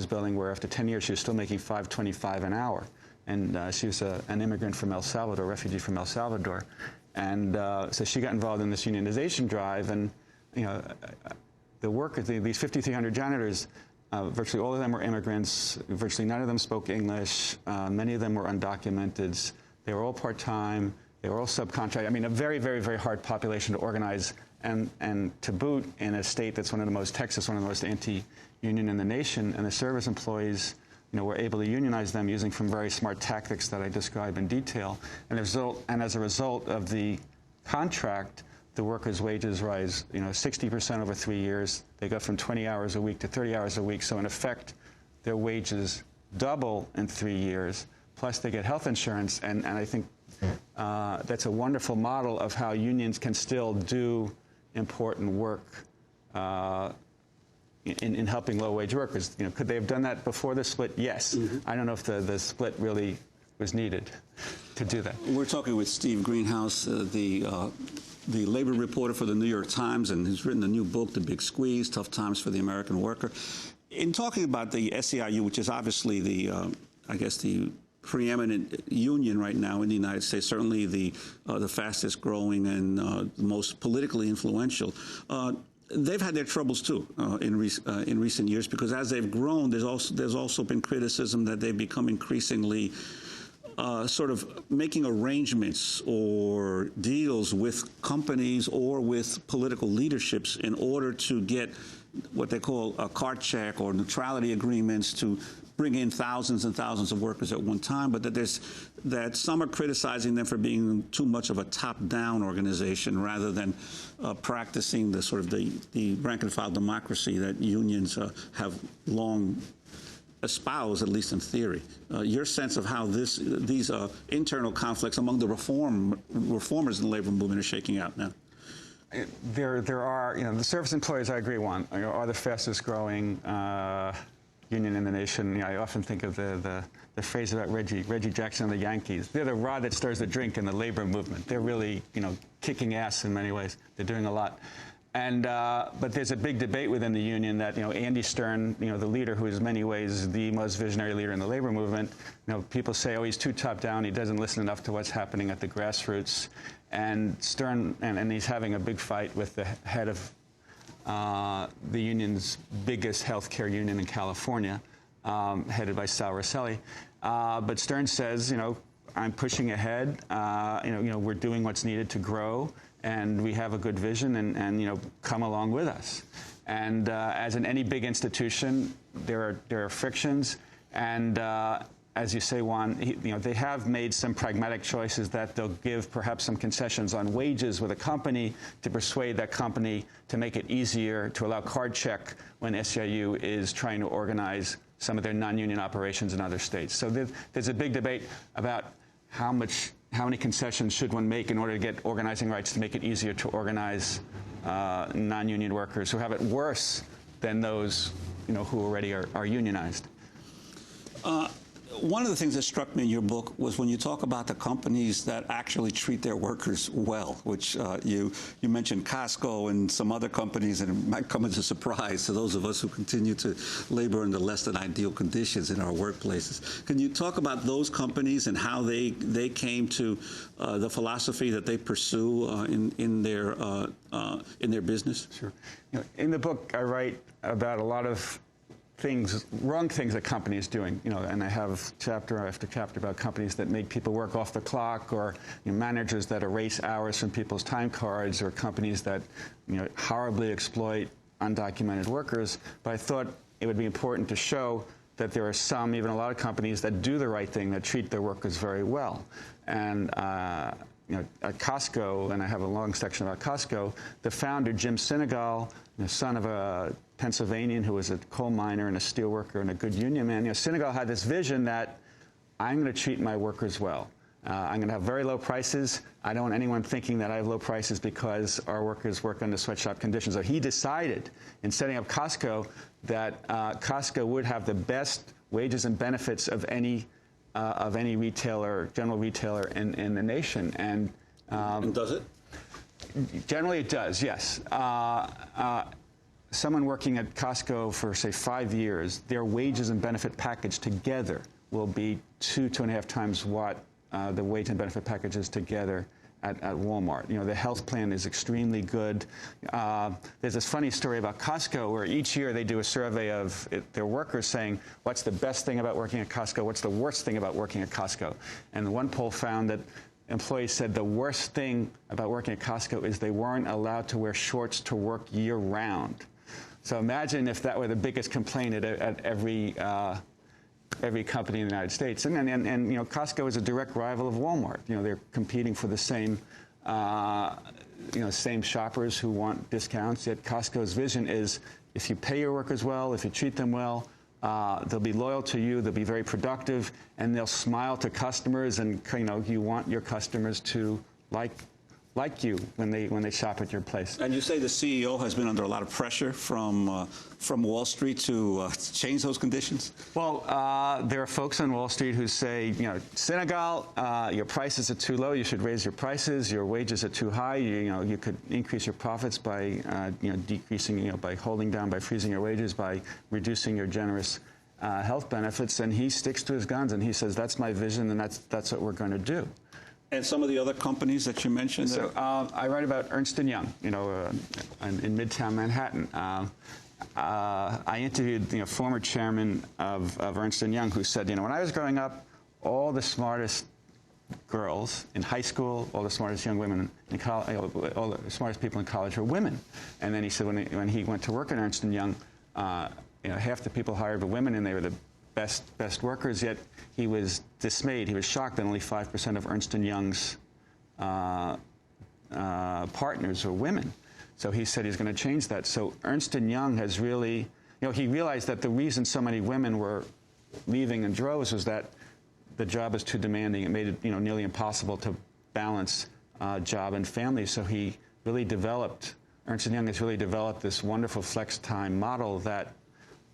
building where after 10 years she was still making $5.25 an hour. And she was an immigrant from El Salvador, refugee from El Salvador. And so she got involved in this unionization drive. And the workers, these 5,300 janitors, virtually all of them were immigrants. Virtually none of them spoke English. Many of them were undocumented. They were all part-time. They were all subcontract. I mean, a very, very, very hard population to organize. And to boot, in a state that's Texas, one of the most anti-union in the nation, and the service employees, were able to unionize them using some very smart tactics that I describe in detail. And as a result of the contract, the workers' wages rise, 60% over 3 years. They go from 20 hours a week to 30 hours a week. So in effect, their wages double in 3 years. Plus, they get health insurance. And I think that's a wonderful model of how unions can still do important work in helping low-wage workers. Could they have done that before the split? Yes. I don't know if the split really was needed to do that. We're talking with Steve Greenhouse, the labor reporter for the New York Times, and he's written a new book, The Big Squeeze, Tough Times for the American Worker. In talking about the SEIU, which is obviously I guess the preeminent union right now in the United States, certainly the fastest growing and the most politically influential, they've had their troubles too in recent years, because as they've grown, there's also been criticism that they've become increasingly sort of making arrangements or deals with companies or with political leaderships in order to get what they call a cart check or neutrality agreements to bring in thousands and thousands of workers at one time, but that some are criticizing them for being too much of a top-down organization rather than practicing the sort of the rank-and-file democracy that unions have long espoused, at least in theory. Your sense of how these internal conflicts among the reformers in the labor movement are shaking out now? There are, the service employees, I agree, are the fastest growing union in the nation. I often think of the phrase about Reggie Jackson and the Yankees. They're the rod that stirs the drink in the labor movement. They're really, kicking ass in many ways. They're doing a lot. And but there's a big debate within the union that Andy Stern, the leader, who is in many ways the most visionary leader in the labor movement. People say, oh, he's too top down. He doesn't listen enough to what's happening at the grassroots. And Stern, and he's having a big fight with the head of the union's biggest healthcare union in California, headed by Sal Rosselli. But Stern says, I'm pushing ahead. We're doing what's needed to grow, and we have a good vision, and come along with us. And as in any big institution, there are frictions, and as you say, Juan, they have made some pragmatic choices that they'll give perhaps some concessions on wages with a company to persuade that company to make it easier to allow card check when SEIU is trying to organize some of their non-union operations in other states. So there's a big debate about how many concessions should one make in order to get organizing rights to make it easier to organize non-union workers who have it worse than those who already are unionized. One of the things that struck me in your book was when you talk about the companies that actually treat their workers well, which you mentioned Costco and some other companies, and it might come as a surprise to those of us who continue to labor under less than ideal conditions in our workplaces. Can you talk about those companies and how they came to the philosophy that they pursue in their business? Sure. In the book, I write about a lot of wrong things that companies doing, and I have chapter after chapter about companies that make people work off the clock, or managers that erase hours from people's time cards, or companies that horribly exploit undocumented workers. But I thought it would be important to show that there are some, even a lot of companies, that do the right thing, that treat their workers very well. And at Costco, and I have a long section about Costco, the founder, Jim Sinegal, the son of a Pennsylvanian who was a coal miner and a steel worker and a good union man, Sinegal had this vision that I'm going to treat my workers well. I'm going to have very low prices. I don't want anyone thinking that I have low prices because our workers work under sweatshop conditions. So he decided, in setting up Costco, that Costco would have the best wages and benefits of any retailer, general retailer in the nation. And does it? Generally, it does. Yes. someone working at Costco for, say, 5 years, their wages and benefit package together will be 2.5 times what the wage and benefit package is together at Walmart. You know, the health plan is extremely good. There's this funny story about Costco where each year they do a survey of their workers saying, what's the best thing about working at Costco? What's the worst thing about working at Costco? And one poll found that employees said the worst thing about working at Costco is they weren't allowed to wear shorts to work year-round. So imagine if that were the biggest complaint at every company in the United States. And you know, Costco is a direct rival of Walmart. You know, they're competing for the same, same shoppers who want discounts. Yet Costco's vision is if you pay your workers well, if you treat them well, they'll be loyal to you, they'll be very productive, and they'll smile to customers. And you know, you want your customers to like you when they shop at your place. And you say the CEO has been under a lot of pressure from Wall Street to change those conditions? Well, there are folks on Wall Street who say, you know, Senegal, your prices are too low. You should raise your prices. Your wages are too high. You could increase your profits by decreasing, by holding down, by freezing your wages, by reducing your generous health benefits. And he sticks to his guns and he says, that's my vision, and that's what we're going to do. And some of the other companies that you mentioned? So I write about Ernst & Young, in Midtown Manhattan. I interviewed former chairman of Ernst & Young who said, when I was growing up, all the smartest girls in high school, all the smartest young women in college, all the smartest people in college were women. And then he said when he went to work at Ernst & Young, half the people hired were women, and they were the best workers, yet he was dismayed. He was shocked that only 5% of Ernst & Young's partners were women. So he said he's going to change that. So Ernst & Young has really, he realized that the reason so many women were leaving in droves was that the job was too demanding. It made it, nearly impossible to balance job and family. So he really developed, Ernst & Young has really developed this wonderful flex time model that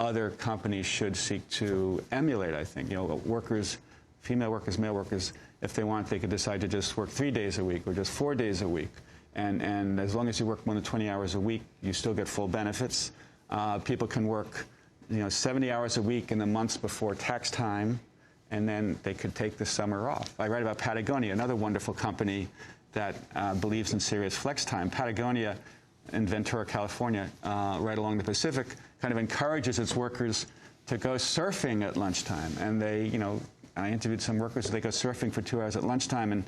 other companies should seek to emulate, I think. Workers, female workers, male workers, if they want, they could decide to just work 3 days a week or just 4 days a week. And as long as you work more than 20 hours a week, you still get full benefits. People can work, 70 hours a week in the months before tax time, and then they could take the summer off. I write about Patagonia, another wonderful company that believes in serious flex time. Patagonia in Ventura, California, right along the Pacific, kind of encourages its workers to go surfing at lunchtime. And they, I interviewed some workers, they go surfing for 2 hours at lunchtime, and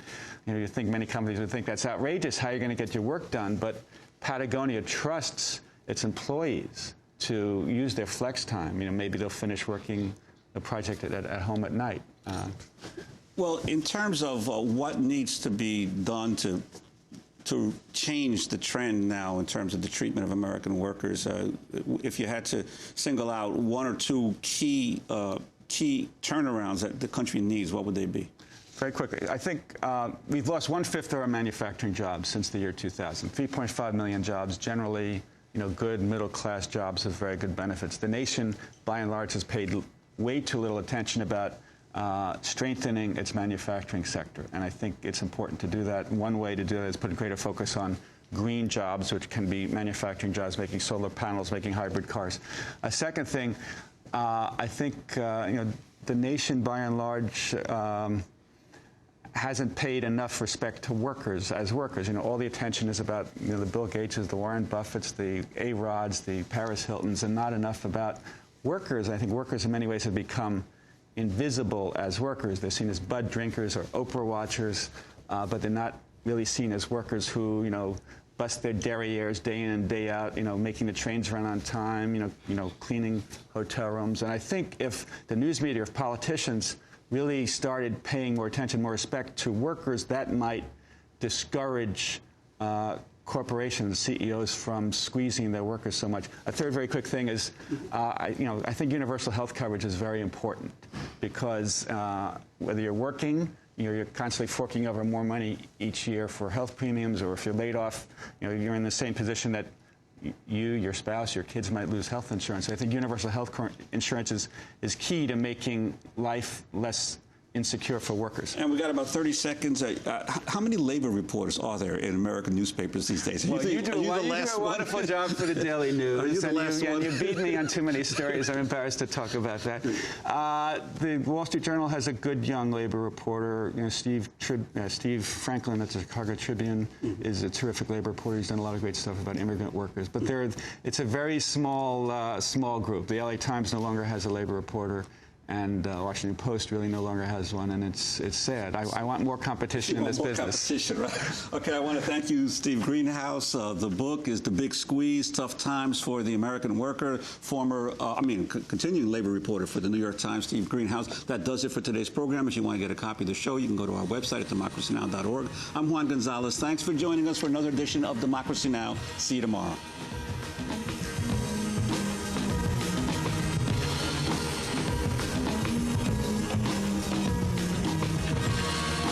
you think many companies would think that's outrageous, how are you going to get your work done? But Patagonia trusts its employees to use their flex time. Maybe they'll finish working the project at home at night. Well, in terms of what needs to be done to change the trend now in terms of the treatment of American workers, if you had to single out one or two key turnarounds that the country needs, what would they be? Very quickly, I think we've lost 1/5 of our manufacturing jobs since the year 2000. 3.5 million jobs, generally, good middle-class jobs with very good benefits. The nation, by and large, has paid way too little attention about strengthening its manufacturing sector, and I think it's important to do that. One way to do that is put a greater focus on green jobs, which can be manufacturing jobs, making solar panels, making hybrid cars. A second thing, I think the nation, by and large, hasn't paid enough respect to workers as workers. All the attention is about the Bill Gateses, the Warren Buffetts, the A-Rods, the Paris Hiltons, and not enough about workers. I think workers in many ways have become invisible as workers. They're seen as bud drinkers or Oprah watchers, but they're not really seen as workers who, bust their derrieres day in and day out, making the trains run on time, cleaning hotel rooms. And I think if the news media, if politicians really started paying more attention, more respect to workers, that might discourage corporations, CEOs from squeezing their workers so much. A third very quick thing is, I think universal health coverage is very important because whether you're working, you're constantly forking over more money each year for health premiums, or if you're laid off, you're in the same position that you, your spouse, your kids might lose health insurance. I think universal health insurance is key to making life less insecure for workers. And we got about 30 seconds. How many labor reporters are there in American newspapers these days? Well, you do a wonderful job for the Daily News. Are you the last one? And you beat me on too many stories. I'm embarrassed to talk about that. The Wall Street Journal has a good young labor reporter. You know, Steve Franklin at the Chicago Tribune is a terrific labor reporter. He's done a lot of great stuff about immigrant workers. But it's a very small group. The LA Times no longer has a labor reporter. And Washington Post really no longer has one, and it's sad. I want more competition in this business. Competition, right? Okay, I want to thank you, Steve Greenhouse. The book is The Big Squeeze: Tough Times for the American Worker. Continuing labor reporter for the New York Times, Steve Greenhouse. That does it for today's program. If you want to get a copy of the show, you can go to our website at democracynow.org. I'm Juan Gonzalez. Thanks for joining us for another edition of Democracy Now! See you tomorrow.